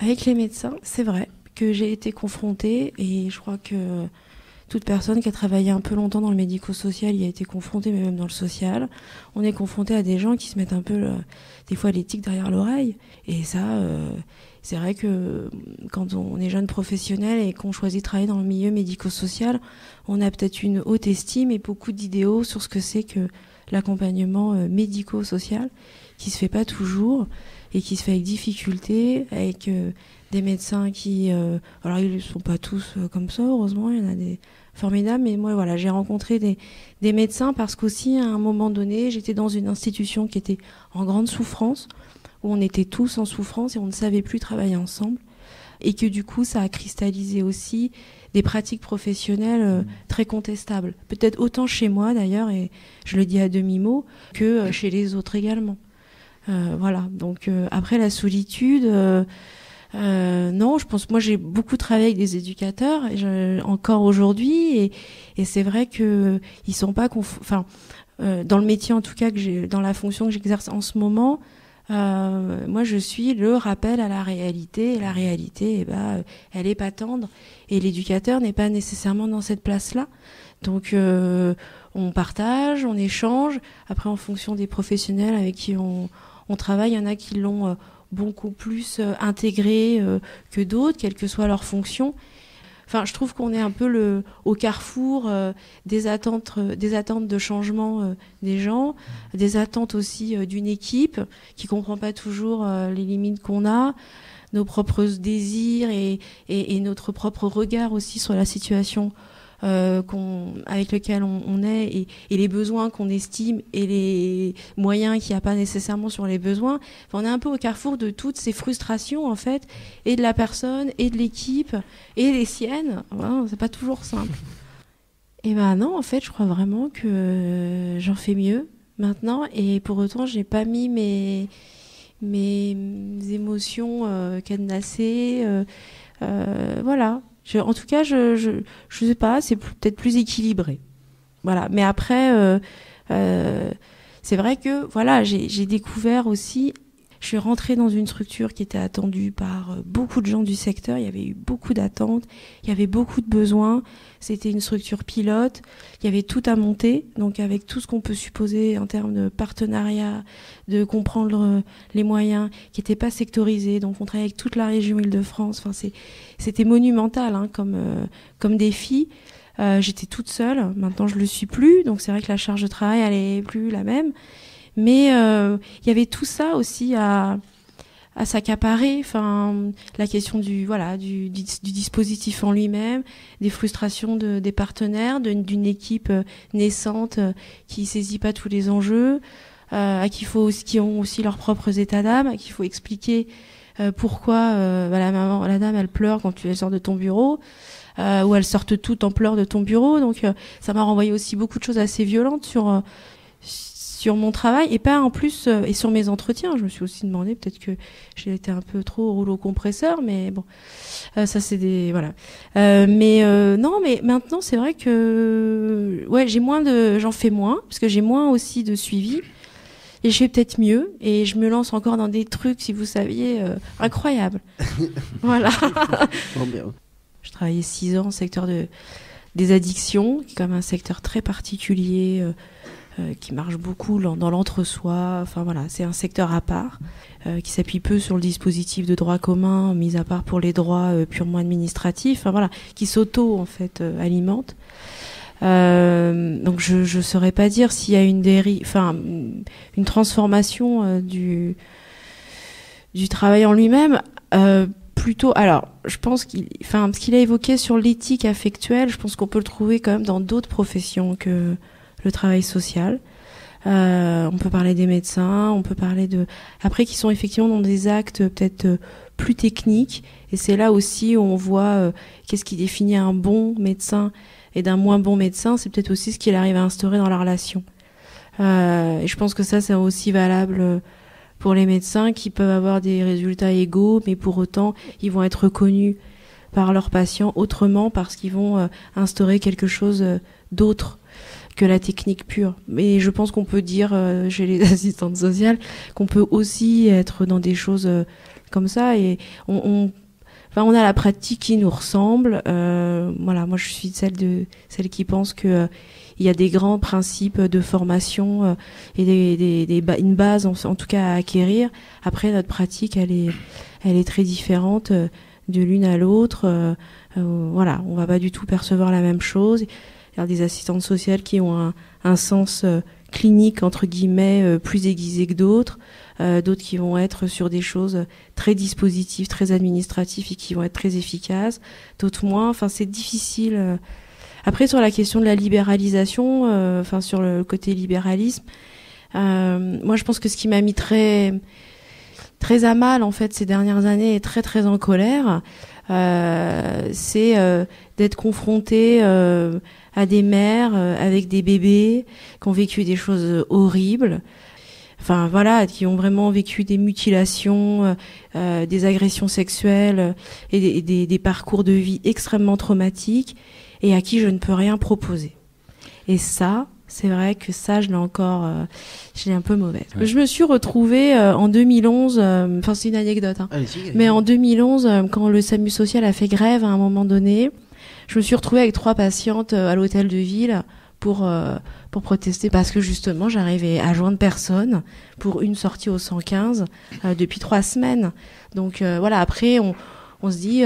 Avec les médecins, c'est vrai que j'ai été confrontée, et je crois que toute personne qui a travaillé un peu longtemps dans le médico-social y a été confrontée, mais même dans le social. On est confronté à des gens qui se mettent un peu, des fois, l'éthique derrière l'oreille. Et ça, c'est vrai que quand on est jeune professionnel et qu'on choisit de travailler dans le milieu médico-social, on a peut-être une haute estime et beaucoup d'idéaux sur ce que c'est que l'accompagnement médico-social, qui se fait pas toujours et qui se fait avec difficulté, avec des médecins qui... alors, ils ne sont pas tous comme ça, heureusement, il y en a des formidables, mais moi, voilà, j'ai rencontré des médecins parce qu'aussi, à un moment donné, j'étais dans une institution qui était en grande souffrance, où on était tous en souffrance et on ne savait plus travailler ensemble, et que du coup, ça a cristallisé aussi des pratiques professionnelles très contestables. Peut-être autant chez moi, d'ailleurs, et je le dis à demi-mot, que chez les autres également. Voilà, donc après la solitude... non, je pense, moi j'ai beaucoup travaillé avec des éducateurs encore aujourd'hui, et c'est vrai que ils sont pas dans le métier en tout cas dans la fonction que j'exerce en ce moment, moi je suis le rappel à la réalité, et la réalité, elle est pas tendre, et l'éducateur n'est pas nécessairement dans cette place-là. Donc on partage, on échange. Après, en fonction des professionnels avec qui on travaille, il y en a qui l'ont beaucoup plus intégré que d'autres, quelle que soit leur fonction. Enfin, je trouve qu'on est un peu au carrefour des attentes de changement des gens, des attentes aussi d'une équipe qui comprend pas toujours les limites qu'on a, nos propres désirs et notre propre regard aussi sur la situation avec lequel on est, et les besoins qu'on estime et les moyens qu'il n'y a pas nécessairement sur les besoins. Enfin, on est un peu au carrefour de toutes ces frustrations en fait, et de la personne et de l'équipe et les siennes. Voilà, c'est pas toujours simple. Et non, en fait, je crois vraiment que j'en fais mieux maintenant, et pour autant, j'ai pas mis mes émotions cadenassées. Voilà. En tout cas, je sais pas, c'est peut-être plus équilibré. Voilà. Mais après, c'est vrai que voilà, j'ai découvert aussi. Je suis rentrée dans une structure qui était attendue par beaucoup de gens du secteur. Il y avait eu beaucoup d'attentes, il y avait beaucoup de besoins. C'était une structure pilote. Il y avait tout à monter, donc avec tout ce qu'on peut supposer en termes de partenariat, de comprendre les moyens, qui n'étaient pas sectorisés. Donc on travaillait avec toute la région Île-de-France. Enfin, c'était monumental comme défi. J'étais toute seule. Maintenant, je le suis plus. Donc c'est vrai que la charge de travail, elle est plus la même. Mais il y avait tout ça aussi à s'accaparer. Enfin, la question du dispositif en lui-même, des frustrations des partenaires, d'une équipe naissante qui saisit pas tous les enjeux, qui ont aussi leurs propres états d'âme, à qui il faut expliquer pourquoi la dame elle pleure quand tu sors de ton bureau, ou elles sortent toutes en pleurs de ton bureau. Donc ça m'a renvoyé aussi beaucoup de choses assez violentes sur mon travail, et pas en plus et sur mes entretiens. Je me suis aussi demandé, peut-être que j'ai été un peu trop rouleau compresseur, mais bon, ça c'est des voilà. Non, mais maintenant c'est vrai que j'en fais moins parce que j'ai moins aussi de suivi, et je fais peut-être mieux, et je me lance encore dans des trucs, si vous saviez, incroyables. Voilà. Bon, bien. Je travaillais 6 ans dans le secteur des addictions, qui est comme un secteur très particulier. Qui marche beaucoup dans l'entre-soi. Enfin voilà, c'est un secteur à part qui s'appuie peu sur le dispositif de droit commun, mis à part pour les droits purement administratifs. Enfin voilà, qui s'auto en fait alimente. Donc je saurais pas dire s'il y a une transformation du travail en lui-même. Plutôt, alors je pense ce qu'il a évoqué sur l'éthique affectuelle, je pense qu'on peut le trouver quand même dans d'autres professions que le travail social. On peut parler des médecins, on peut parler après qui sont effectivement dans des actes peut-être plus techniques, et c'est là aussi où on voit qu'est-ce qui définit un bon médecin et d'un moins bon médecin. C'est peut-être aussi ce qu'il arrive à instaurer dans la relation. Et je pense que ça, c'est aussi valable pour les médecins qui peuvent avoir des résultats égaux, mais pour autant, ils vont être reconnus par leurs patients autrement, parce qu'ils vont instaurer quelque chose d'autre que la technique pure. Mais je pense qu'on peut dire chez les assistantes sociales qu'on peut aussi être dans des choses comme ça, et on a la pratique qui nous ressemble. Voilà, moi je suis celle qui pense que il y a des grands principes de formation et une base en tout cas à acquérir. Après, notre pratique, elle est très différente de l'une à l'autre. Voilà, on va pas du tout percevoir la même chose. Il y a des assistantes sociales qui ont un sens clinique entre guillemets plus aiguisé que d'autres qui vont être sur des choses très dispositives, très administratives et qui vont être très efficaces, d'autres moins. Enfin, c'est difficile. Après, sur la question de la libéralisation, sur le côté libéralisme, moi je pense que ce qui m'a mis très très à mal en fait ces dernières années et très très en colère, c'est d'être confronté à des mères avec des bébés qui ont vécu des choses horribles, enfin voilà, qui ont vraiment vécu des mutilations, des agressions sexuelles et des parcours de vie extrêmement traumatiques et à qui je ne peux rien proposer. Et ça, c'est vrai que ça, je l'ai un peu mauvaise. Ouais. Je me suis retrouvée en 2011, c'est une anecdote, hein, mais en 2011, quand le SAMU social a fait grève à un moment donné, je me suis retrouvée avec 3 patientes à l'hôtel de ville pour protester parce que justement, j'arrivais à joindre personne pour une sortie au 115 depuis 3 semaines. Donc voilà, après on se dit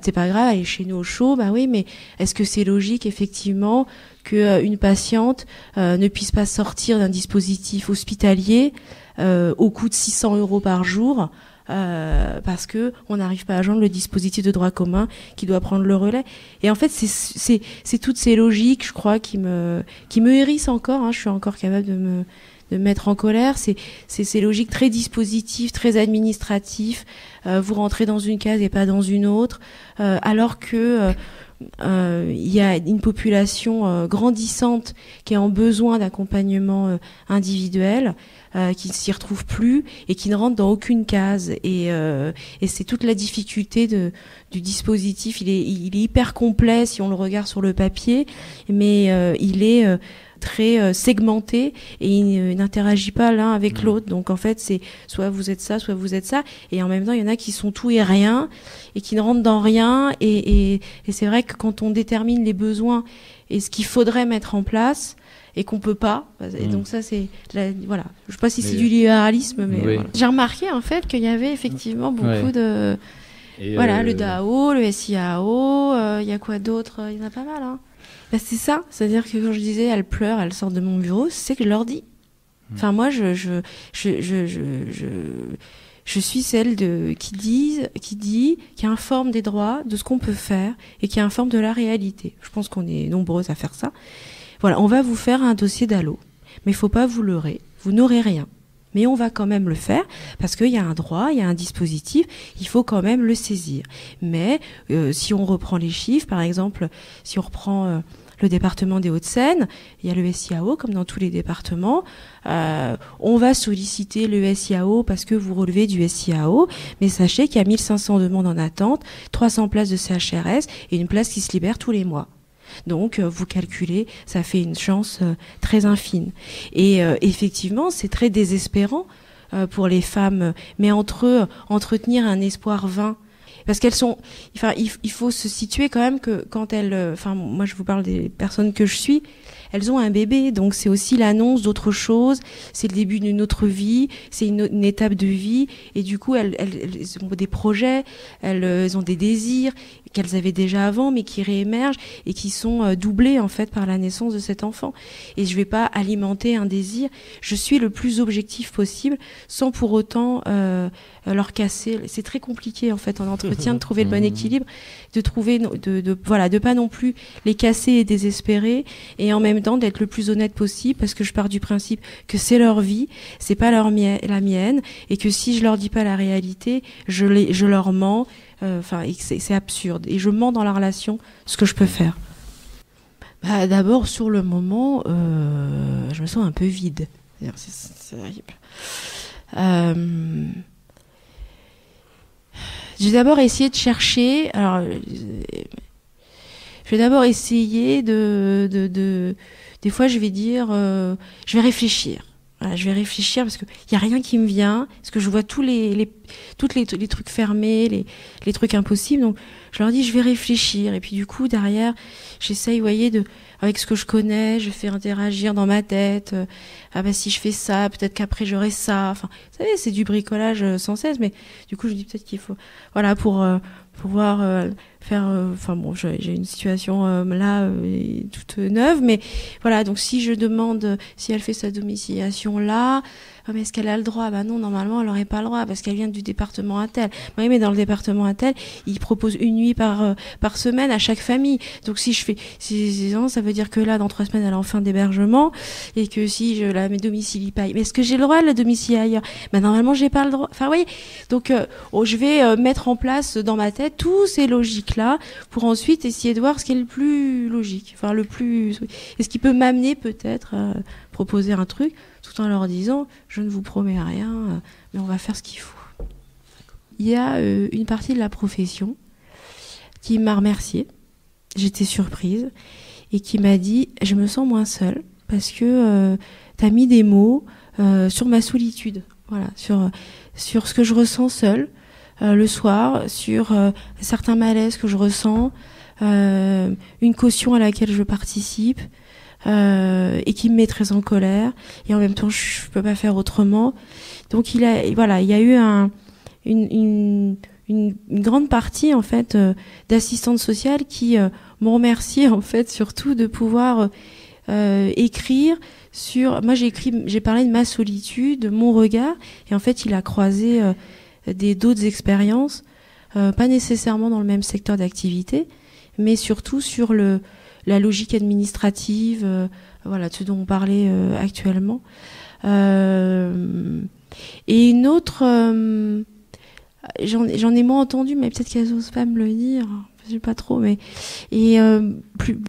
c'est pas grave, elle est chez nous au chaud, bah oui, mais est-ce que c'est logique effectivement que une patiente ne puisse pas sortir d'un dispositif hospitalier au coût de 600 € par jour parce que on n'arrive pas à joindre le dispositif de droit commun qui doit prendre le relais. Et en fait, c'est toutes ces logiques, je crois, qui me hérissent encore. Hein, je suis encore capable de me mettre en colère. C'est ces logiques très dispositives, très administratives. Vous rentrez dans une case et pas dans une autre, alors que il y a une population grandissante qui est en besoin d'accompagnement individuel, qui ne s'y retrouve plus et qui ne rentre dans aucune case. Et c'est toute la difficulté du dispositif. Il est hyper complet si on le regarde sur le papier, mais il est très segmenté et il n'interagit pas l'un avec l'autre. Donc en fait, c'est soit vous êtes ça, soit vous êtes ça. Et en même temps, il y en a qui sont tout et rien et qui ne rentrent dans rien. Et c'est vrai que quand on détermine les besoins et ce qu'il faudrait mettre en place et qu'on peut pas, et donc ça c'est voilà. Je sais pas si c'est du libéralisme, mais oui. Voilà. J'ai remarqué en fait qu'il y avait effectivement beaucoup de le DAO, le SIAO, il y a quoi d'autre, il y en a pas mal, hein. Ben c'est ça, c'est-à-dire que quand je disais elle pleure, elle sort de mon bureau, c'est que je leur dis. Enfin moi je suis celle qui dit, qui informe des droits, de ce qu'on peut faire et qui informe de la réalité. Je pense qu'on est nombreuses à faire ça. Voilà, on va vous faire un dossier d'allo, mais il faut pas vous leurrer, vous n'aurez rien. Mais on va quand même le faire parce qu'il y a un droit, il y a un dispositif, il faut quand même le saisir. Mais si on reprend les chiffres, par exemple, si on reprend le département des Hauts-de-Seine, il y a le SIAO comme dans tous les départements. On va solliciter le SIAO parce que vous relevez du SIAO, mais sachez qu'il y a 1500 demandes en attente, 300 places de CHRS et une place qui se libère tous les mois. Donc, vous calculez, ça fait une chance très infime. Et effectivement, c'est très désespérant pour les femmes, mais entre eux, entretenir un espoir vain. Parce qu'elles sont, enfin, il faut se situer quand même que quand elles, moi je vous parle des personnes que je suis, elles ont un bébé, donc c'est aussi l'annonce d'autre chose, c'est le début d'une autre vie, c'est une étape de vie, et du coup elles ont des projets, elles ont des désirs qu'elles avaient déjà avant, mais qui réémergent et qui sont doublés en fait par la naissance de cet enfant. Et je vais pas alimenter un désir, je suis le plus objectif possible, sans pour autant leur casser. C'est très compliqué en fait en entretien de trouver le bon équilibre, de trouver, de pas non plus les casser et désespérer, et en même temps d'être le plus honnête possible, parce que je pars du principe que c'est leur vie, c'est pas la mienne, et que si je leur dis pas la réalité, je leur mens. C'est absurde, et je mens dans la relation ce que je peux faire. Bah, d'abord sur le moment, je me sens un peu vide. C'est horrible. J'ai d'abord essayé de chercher. Alors, je vais d'abord essayer des fois, je vais dire, je vais réfléchir. Voilà, je vais réfléchir parce qu'il n'y a rien qui me vient, parce que je vois tous les trucs fermés, les trucs impossibles. Donc, je leur dis, je vais réfléchir. Et puis, du coup, derrière, j'essaye, vous voyez, avec ce que je connais, je fais interagir dans ma tête. Ah ben, si je fais ça, peut-être qu'après, j'aurai ça. Enfin, vous savez, c'est du bricolage sans cesse. Mais du coup, je dis peut-être qu'il faut, voilà, pour pouvoir faire. Enfin bon, j'ai une situation là toute neuve, mais voilà. Donc, si je demande si elle fait sa domiciliation là, mais est-ce qu'elle a le droit? Bah non, normalement, elle n'aurait pas le droit parce qu'elle vient du département Intel. Oui, mais dans le département Intel, ils proposent une nuit par semaine à chaque famille. Donc si je fais 6 ans, ça veut dire que là, dans 3 semaines, elle a enfin d'hébergement et que si je la mets domicilie pas. Mais est-ce que j'ai le droit de la domicilier ailleurs? Bah normalement, j'ai pas le droit. Enfin, vous voyez. Donc, je vais mettre en place dans ma tête tous ces logiques-là pour ensuite essayer de voir ce qui est le plus logique. Enfin, le plus. Et ce qui peut m'amener peut-être à proposer un truc, tout en leur disant je ne vous promets rien, mais on va faire ce qu'il faut. Il y a une partie de la profession qui m'a remerciée, j'étais surprise, et qui m'a dit je me sens moins seule parce que tu as mis des mots sur ma solitude, voilà, sur ce que je ressens seule le soir, sur certains malaises que je ressens, une caution à laquelle je participe, et qui me met très en colère, et en même temps je peux pas faire autrement. Donc il y a eu une grande partie en fait d'assistantes sociales qui m'ont remercié en fait surtout de pouvoir écrire sur. Moi j'ai parlé de ma solitude, de mon regard, et en fait il a croisé d'autres expériences, pas nécessairement dans le même secteur d'activité, mais surtout sur la logique administrative, voilà, ce dont on parlait actuellement. Et une autre, j'en ai moins entendu, mais peut-être qu'elles n'osent pas me le dire, je sais pas trop, mais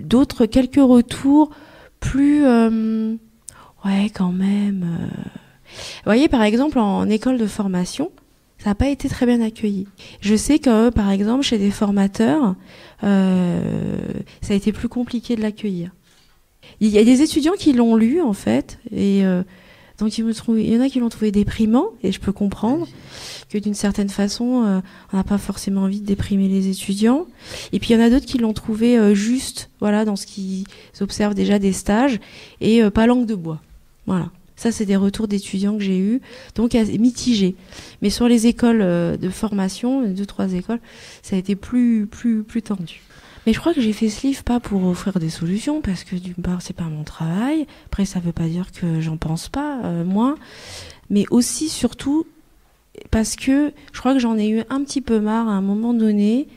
d'autres, quelques retours plus, ouais, quand même. Vous voyez, par exemple, en école de formation, ça n'a pas été très bien accueilli. Je sais que, par exemple, chez des formateurs, ça a été plus compliqué de l'accueillir. Il y a des étudiants qui l'ont lu, en fait, et donc il y en a qui l'ont trouvé déprimant, et je peux comprendre que d'une certaine façon, on n'a pas forcément envie de déprimer les étudiants. Et puis il y en a d'autres qui l'ont trouvé juste, voilà, dans ce qu'ils observent déjà des stages, et pas langue de bois. Voilà. Ça, c'est des retours d'étudiants que j'ai eus, donc mitigés. Mais sur les écoles de formation, 2-3 écoles, ça a été plus tendu. Mais je crois que j'ai fait ce livre pas pour offrir des solutions, parce que d'une part, c'est pas mon travail. Après, ça veut pas dire que j'en pense pas, moi. Mais aussi, surtout, parce que je crois que j'en ai eu un petit peu marre à un moment donné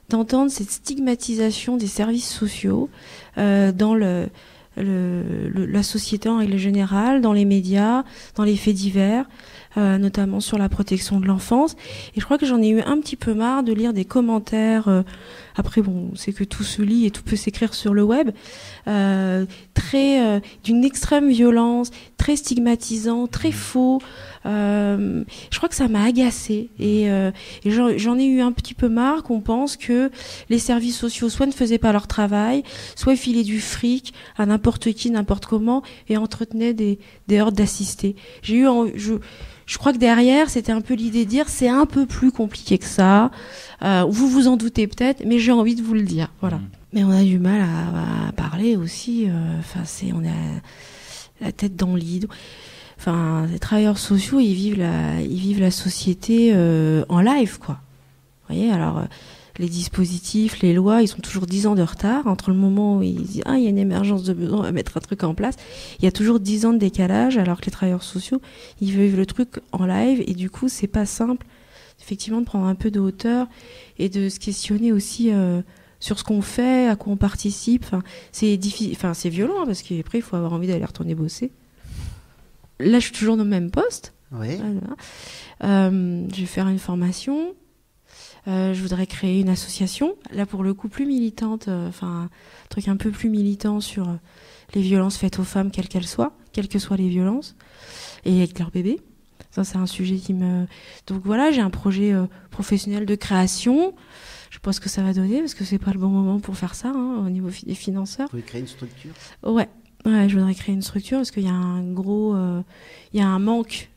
d'entendre cette stigmatisation des services sociaux dans la société en règle générale, dans les médias, dans les faits divers, notamment sur la protection de l'enfance. Et je crois que j'en ai eu un petit peu marre de lire des commentaires. Après, bon, c'est que tout se lit et tout peut s'écrire sur le web. D'une extrême violence, très stigmatisant, très faux. Je crois que ça m'a agacée. Et j'en ai eu un petit peu marre qu'on pense que les services sociaux soit ne faisaient pas leur travail, soit filaient du fric à n'importe qui, n'importe comment, et entretenaient des hordes d'assistés. Je crois que derrière, c'était un peu l'idée de dire c'est un peu plus compliqué que ça. Vous vous en doutez peut-être, mais j'ai envie de vous le dire. Voilà. Mais on a du mal à parler aussi. On a la tête dans le lit. Enfin, les travailleurs sociaux, ils vivent la société en live, quoi. Vous voyez, alors les dispositifs, les lois, ils sont toujours 10 ans de retard entre le moment où ils disent il y a une émergence de besoin, on va mettre un truc en place. Il y a toujours 10 ans de décalage, alors que les travailleurs sociaux, ils vivent le truc en live, et du coup, c'est pas simple, effectivement, de prendre un peu de hauteur et de se questionner aussi sur ce qu'on fait, à quoi on participe. Enfin, c'est difficile, enfin, c'est violent, hein, parce qu'après, il faut avoir envie d'aller retourner bosser. Là, je suis toujours dans le même poste. Oui. Voilà. Je vais faire une formation. Je voudrais créer une association, là pour le coup plus militante, un truc un peu plus militant sur les violences faites aux femmes, quelles que soient les violences, et avec leurs bébés. Ça, c'est un sujet qui me... Donc voilà, j'ai un projet professionnel de création. Je sais pas ce que ça va donner, parce que c'est pas le bon moment pour faire ça, hein, au niveau des financeurs. Vous pouvez créer une structure ? Ouais. Ouais, je voudrais créer une structure parce qu'il y a un gros, il y a un manque